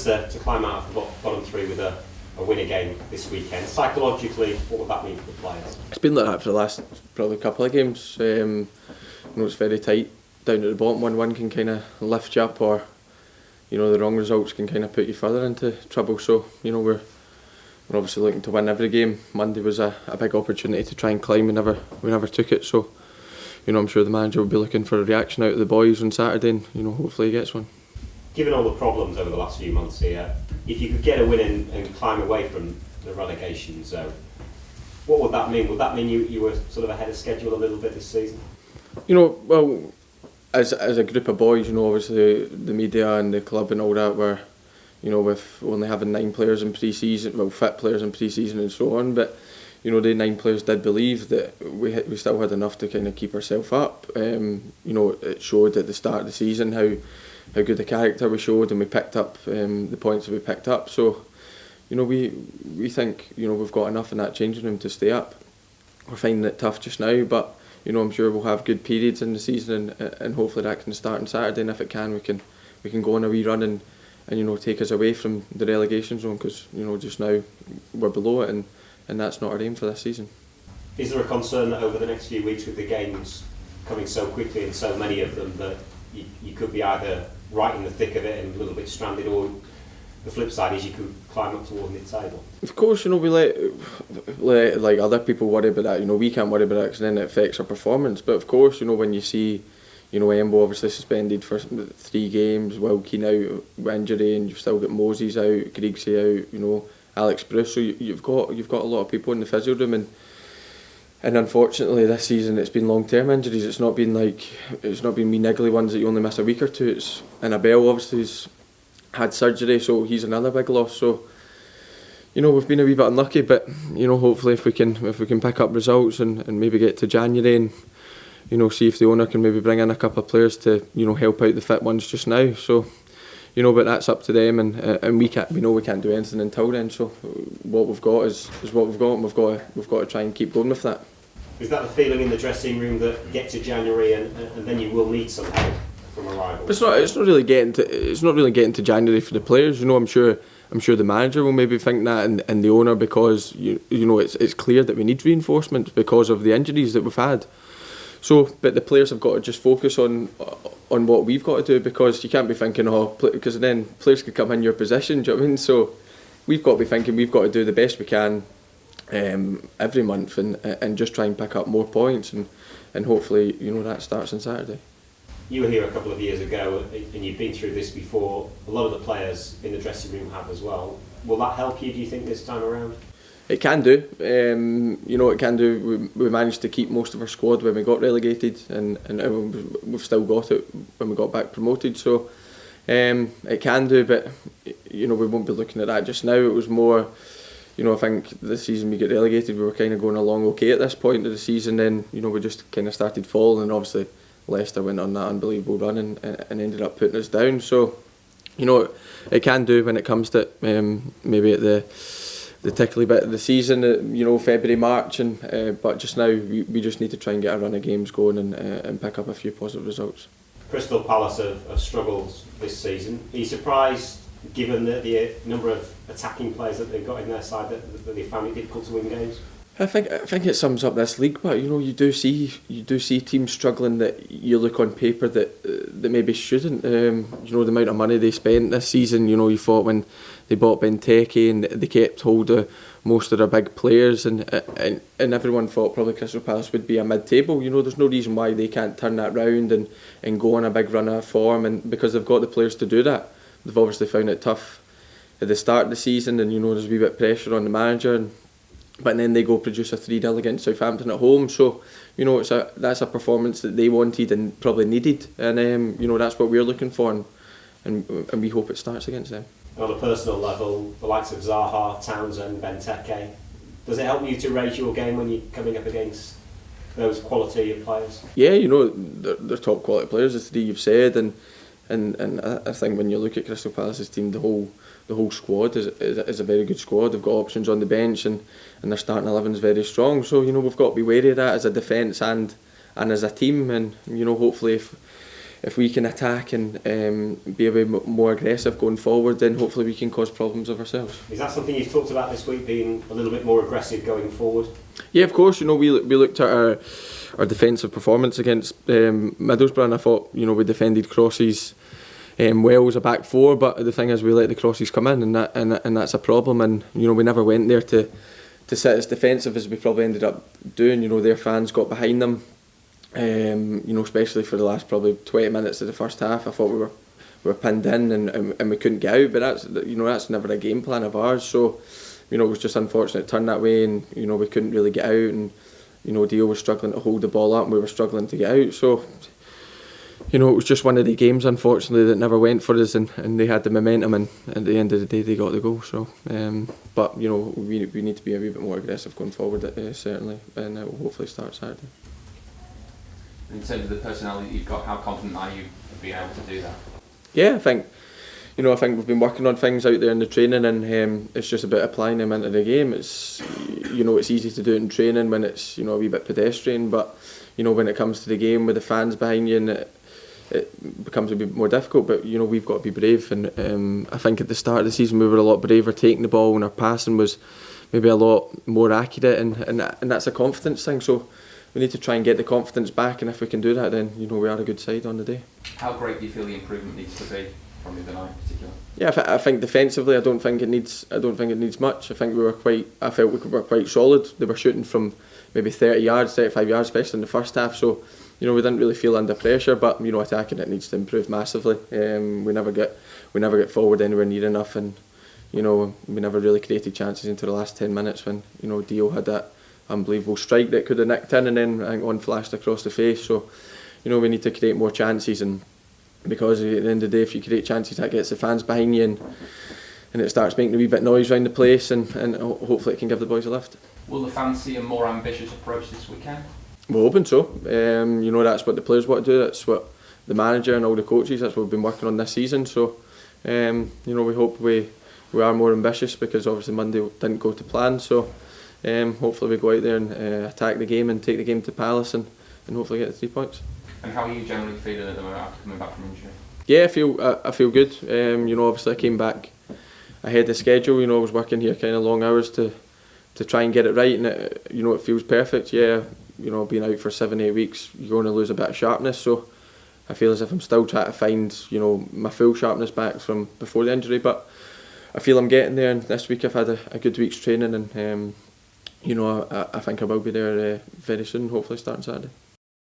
chance to climb out of the bottom three with a win again this weekend. Psychologically, what would that mean for the players? It's been like that for the last probably couple of games. It's very tight down at the bottom. 1-1 can kind of lift you up, or the wrong results can kind of put you further into trouble. So we're obviously looking to win every game. Monday was a big opportunity to try and climb. We never took it. So I'm sure the manager will be looking for a reaction out of the boys on Saturday, and hopefully he gets one. Given all the problems over the last few months here, if you could get a win and climb away from the relegation zone, what would that mean? Would that mean you were sort of ahead of schedule a little bit this season? Well, as a group of boys, obviously the media and the club and all that were, with only having 9 players in pre-season, well, fit players in pre-season and so on, but the 9 players did believe that we still had enough to kind of keep ourselves up. It showed at the start of the season how good a character we showed, and we picked up the points that we picked up. So, we think we've got enough in that changing room to stay up. We're finding it tough just now, but I'm sure we'll have good periods in the season, and hopefully that can start on Saturday. And if it can, we can go on a wee run and take us away from the relegation zone, because just now we're below it, and that's not our aim for this season. Is there a concern that over the next few weeks, with the games coming so quickly and so many of them, that you could be either right in the thick of it and a little bit stranded, or the flip side is you could climb up toward mid-table? Of course, we let like other people worry about that. We can't worry about that because then it affects our performance. But of course, when you see, Embo obviously suspended for 3 games, Will Keane out with injury, and you've still got Moses out, Griggsy out, Alex Bruce. So you've got a lot of people in the physio room, and unfortunately this season it's been long-term injuries. It's not been wee niggly ones that you only miss a week or two. It's Annabelle obviously has had surgery, so he's another big loss. So we've been a wee bit unlucky, but hopefully if we can pick up results and maybe get to January and see if the owner can maybe bring in a couple of players to help out the fit ones just now. So but that's up to them, and we can't do anything until then. So what we've got is what we've got, and we've got to try and keep going with that. Is that the feeling in the dressing room that get to January and then you will need some help from a rival? It's not really getting to January for the players. I'm sure the manager will maybe think that, and the owner, because it's clear that we need reinforcements because of the injuries that we've had. So, but the players have got to just focus on what we've got to do, because you can't be thinking, because then players could come in your position. Do you know what I mean? So we've got to be thinking we've got to do the best we can every month, and just try and pick up more points, and hopefully that starts on Saturday. You were here a couple of years ago, and you've been through this before. A lot of the players in the dressing room have as well. Will that help you, do you think, this time around? It can do. It can do. We managed to keep most of our squad when we got relegated, and we've still got it when we got back promoted. So it can do, but we won't be looking at that just now. It was more, I think this season we get relegated, we were kind of going along okay at this point of the season. Then we just kind of started falling, and obviously Leicester went on that unbelievable run and ended up putting us down. So it can do when it comes to maybe at the tickly bit of the season, February, March, but just now we just need to try and get a run of games going and pick up a few positive results. Crystal Palace have struggled this season. Are you surprised, given the number of attacking players that they've got in their side, that they found it difficult to win games? I think it sums up this league, but you do see teams struggling that you look on paper that maybe shouldn't. The amount of money they spent this season. You thought when they bought Benteke and they kept hold of most of their big players, and everyone thought probably Crystal Palace would be a mid-table. There's no reason why they can't turn that round and go on a big run of form, and because they've got the players to do that. They've obviously found it tough at the start of the season, and there's a wee bit of pressure on the manager, but then they go produce a 3-0 against Southampton at home. So that's a performance that they wanted and probably needed, and that's what we're looking for, and we hope it starts against them. On a personal level, the likes of Zaha, Townsend, Benteke, does it help you to raise your game when you're coming up against those quality of players? Yeah, they're top quality players, the 3 you've said, and I think when you look at Crystal Palace's team, the whole squad is a very good squad. They've got options on the bench, and their starting 11 is very strong. So we've got to be wary of that as a defence and as a team, and hopefully if we can attack and be a bit more aggressive going forward, then hopefully we can cause problems of ourselves. Is that something you've talked about this week, being a little bit more aggressive going forward? Yeah, of course. We looked at our defensive performance against Middlesbrough, and I thought we defended crosses well as a back four, but the thing is we let the crosses come in, and that's a problem. And we never went there to sit as defensive as we probably ended up doing. Their fans got behind them. Especially for the last probably 20 minutes of the first half, I thought we were pinned in and we couldn't get out. But that's never a game plan of ours. So it was just unfortunate it turned that way, and we couldn't really get out. And Dio was struggling to hold the ball up, and we were struggling to get out. So it was just one of the games, unfortunately, that never went for us, and they had the momentum, and at the end of the day they got the goal. So but we need to be a wee bit more aggressive going forward, certainly, and it will hopefully start Saturday. In terms of the personnel that you've got, how confident are you of being able to do that? Yeah, I think we've been working on things out there in the training, and it's just about applying them into the game. It's it's easy to do it in training when it's a wee bit pedestrian, but when it comes to the game with the fans behind you, and it becomes a bit more difficult. But we've got to be brave, and I think at the start of the season we were a lot braver taking the ball, and our passing was maybe a lot more accurate, and that's a confidence thing. So we need to try and get the confidence back, and if we can do that, then we are a good side on the day. How great do you feel the improvement needs to be from the other night in particular? Yeah, I think defensively, I don't think it needs much. I think I felt we were quite solid. They were shooting from maybe 30 yards, 35 yards, especially in the first half. So we didn't really feel under pressure, but attacking it needs to improve massively. We never get forward anywhere near enough, and we never really created chances into the last 10 minutes when Dio had that unbelievable strike that could have nicked in, and then I think one flashed across the face. So we need to create more chances, and because at the end of the day, if you create chances, that gets the fans behind you, and it starts making a wee bit noise around the place, and hopefully it can give the boys a lift. Will the fans see a more ambitious approach this weekend? We're hoping so. That's what the players want to do. That's what the manager and all the coaches, that's what we've been working on this season. So we hope we are more ambitious, because obviously Monday didn't go to plan. So hopefully we go out there and attack the game and take the game to Palace, and hopefully get the 3 points. And how are you generally feeling at the moment after coming back from injury? Yeah, I feel good. Obviously I came back ahead of schedule. I was working here kind of long hours to try and get it right, and it feels perfect. Yeah, being out for 7-8 weeks, you're going to lose a bit of sharpness. So I feel as if I'm still trying to find my full sharpness back from before the injury, but I feel I'm getting there. And this week I've had a good week's training, and I think I will be there very soon, hopefully starting Saturday.